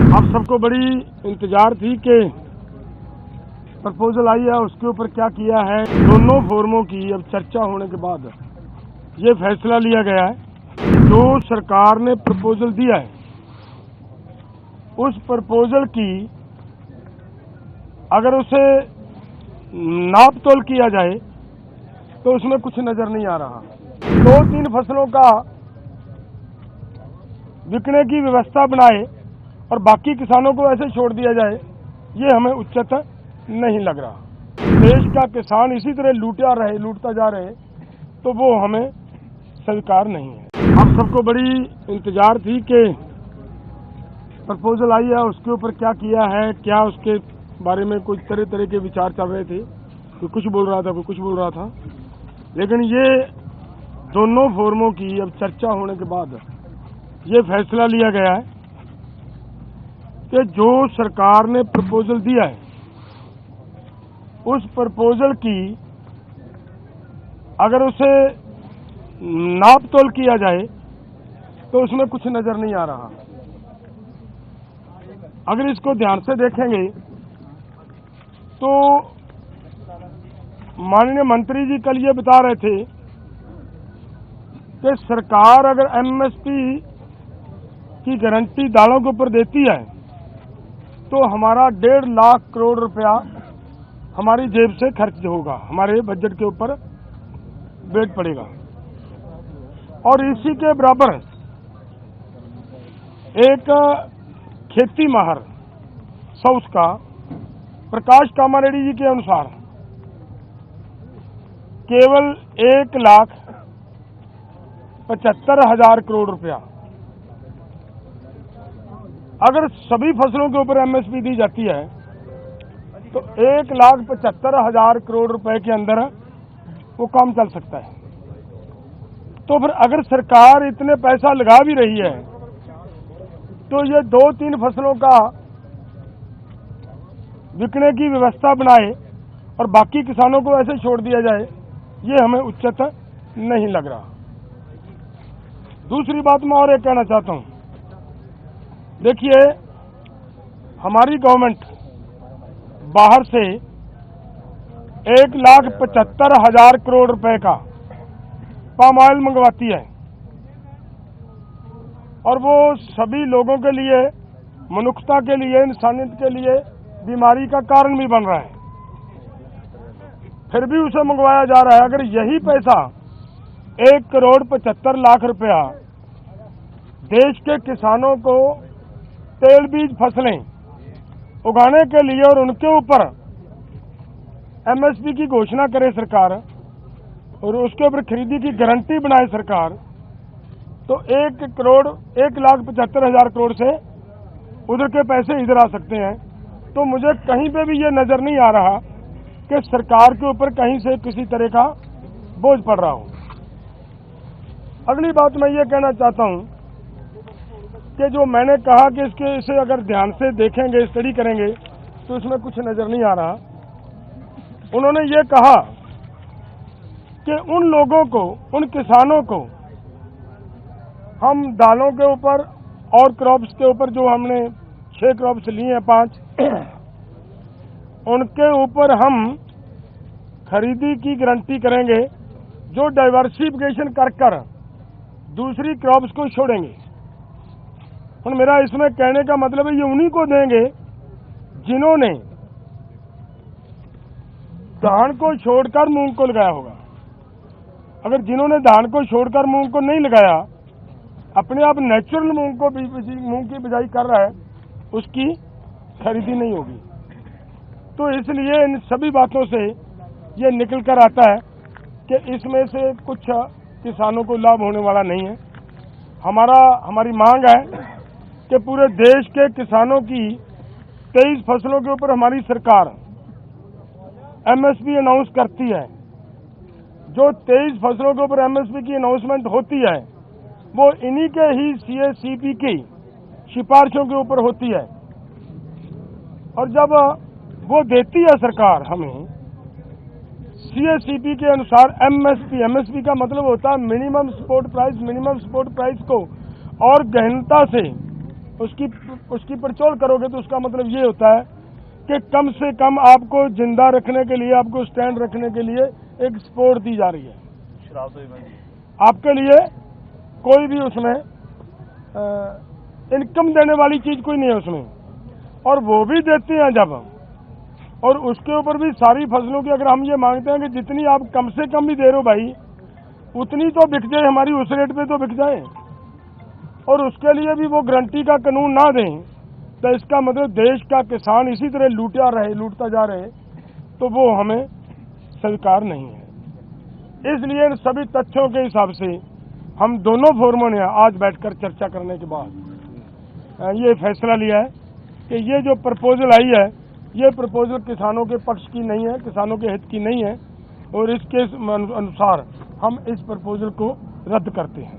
आप सबको बड़ी इंतजार थी कि प्रपोजल आई है, उसके ऊपर क्या किया है। दोनों फोरमों की अब चर्चा होने के बाद ये फैसला लिया गया है, जो सरकार ने प्रपोजल दिया है उस प्रपोजल की अगर उसे नाप तोल किया जाए तो उसमें कुछ नजर नहीं आ रहा। 2-3 फसलों का बिकने की व्यवस्था बनाए और बाकी किसानों को ऐसे छोड़ दिया जाए, ये हमें उचित नहीं लग रहा। देश का किसान इसी तरह लूटता जा रहे तो वो हमें स्वीकार नहीं है। आप सबको बड़ी इंतजार थी कि प्रपोजल आई है, उसके ऊपर क्या किया है, क्या उसके बारे में कुछ तरह के विचार चल रहे थे। कोई कुछ बोल रहा था, कोई कुछ बोल रहा था, लेकिन ये दोनों फोरमों की अब चर्चा होने के बाद ये फैसला लिया गया है कि जो सरकार ने प्रपोजल दिया है उस प्रपोजल की अगर उसे नाप तोल किया जाए तो उसमें कुछ नजर नहीं आ रहा। अगर इसको ध्यान से देखेंगे तो माननीय मंत्री जी कल ये बता रहे थे कि सरकार अगर एमएसपी की गारंटी दालों के ऊपर देती है तो हमारा 1.5 लाख करोड़ रुपया हमारी जेब से खर्च होगा, हमारे बजट के ऊपर वेट पड़ेगा। और इसी के बराबर एक खेती माहर साउथ का प्रकाश कामारेड्डी जी के अनुसार केवल 1,75,000 करोड़ रुपया अगर सभी फसलों के ऊपर एमएसपी दी जाती है तो 1,75,000 करोड़ रुपए के अंदर वो काम चल सकता है। तो फिर अगर सरकार इतने पैसा लगा भी रही है तो ये 2-3 फसलों का बिकने की व्यवस्था बनाए और बाकी किसानों को ऐसे छोड़ दिया जाए, ये हमें उचित नहीं लग रहा। दूसरी बात मैं और एक कहना चाहता हूं, देखिए हमारी गवर्नमेंट बाहर से 1,75,000 करोड़ रुपए का पाम ऑयल मंगवाती है और वो सभी लोगों के लिए, मनुष्यता के लिए, इंसानियत के लिए बीमारी का कारण भी बन रहा है, फिर भी उसे मंगवाया जा रहा है। अगर यही पैसा 1,75,00,000 रुपया देश के किसानों को तेल बीज फसलें उगाने के लिए और उनके ऊपर एमएसपी की घोषणा करे सरकार और उसके ऊपर खरीदी की गारंटी बनाए सरकार, तो 1,75,000 करोड़ से उधर के पैसे इधर आ सकते हैं। तो मुझे कहीं पे भी ये नजर नहीं आ रहा कि सरकार के ऊपर कहीं से किसी तरह का बोझ पड़ रहा हो। अगली बात मैं ये कहना चाहता हूं कि जो मैंने कहा कि इसे अगर ध्यान से देखेंगे, स्टडी करेंगे तो इसमें कुछ नजर नहीं आ रहा। उन्होंने ये कहा कि उन लोगों को, उन किसानों को हम दालों के ऊपर और क्रॉप्स के ऊपर, जो हमने 6 क्रॉप्स लिए हैं 5, उनके ऊपर हम खरीदी की गारंटी करेंगे, जो डाइवर्सिफिकेशन कर दूसरी क्रॉप्स को छोड़ेंगे। और मेरा इसमें कहने का मतलब है ये उन्हीं को देंगे जिन्होंने धान को छोड़कर मूंग को लगाया होगा। अगर जिन्होंने धान को छोड़कर मूंग को नहीं लगाया, अपने आप नेचुरल मूंग की बिजाई कर रहा है, उसकी खरीदी नहीं होगी। तो इसलिए इन सभी बातों से ये निकल कर आता है कि इसमें से कुछ किसानों को लाभ होने वाला नहीं है। हमारी मांग है कि पूरे देश के किसानों की 23 फसलों के ऊपर हमारी सरकार एमएसपी अनाउंस करती है। जो 23 फसलों के ऊपर एमएसपी की अनाउंसमेंट होती है वो इन्हीं के ही सीएसीपी की सिफारिशों के ऊपर होती है। और जब वो देती है सरकार हमें सीएसीपी के अनुसार एमएसपी का मतलब होता है मिनिमम सपोर्ट प्राइस को और गहनता से उसकी उसकी पड़चोल करोगे तो उसका मतलब ये होता है कि कम से कम आपको जिंदा रखने के लिए, आपको स्टैंड रखने के लिए एक सपोर्ट दी जा रही है। शराब तो भाई आपके लिए कोई भी उसमें इनकम देने वाली चीज कोई नहीं है उसमें, और वो भी देते हैं जब, और उसके ऊपर भी सारी फसलों की अगर हम ये मांगते हैं कि जितनी आप कम से कम भी दे रहे हो भाई, उतनी तो बिक जाए हमारी, उस रेट पे तो बिक जाए, और उसके लिए भी वो गारंटी का कानून ना दें, तो इसका मतलब देश का किसान इसी तरह लूटता जा रहे, तो वो हमें स्वीकार नहीं है। इसलिए इन सभी तथ्यों के हिसाब से हम दोनों फोरमों ने आज बैठकर चर्चा करने के बाद ये फैसला लिया है कि ये जो प्रपोजल आई है, ये प्रपोजल किसानों के पक्ष की नहीं है, किसानों के हित की नहीं है, और इसके अनुसार हम इस प्रपोजल को रद्द करते हैं।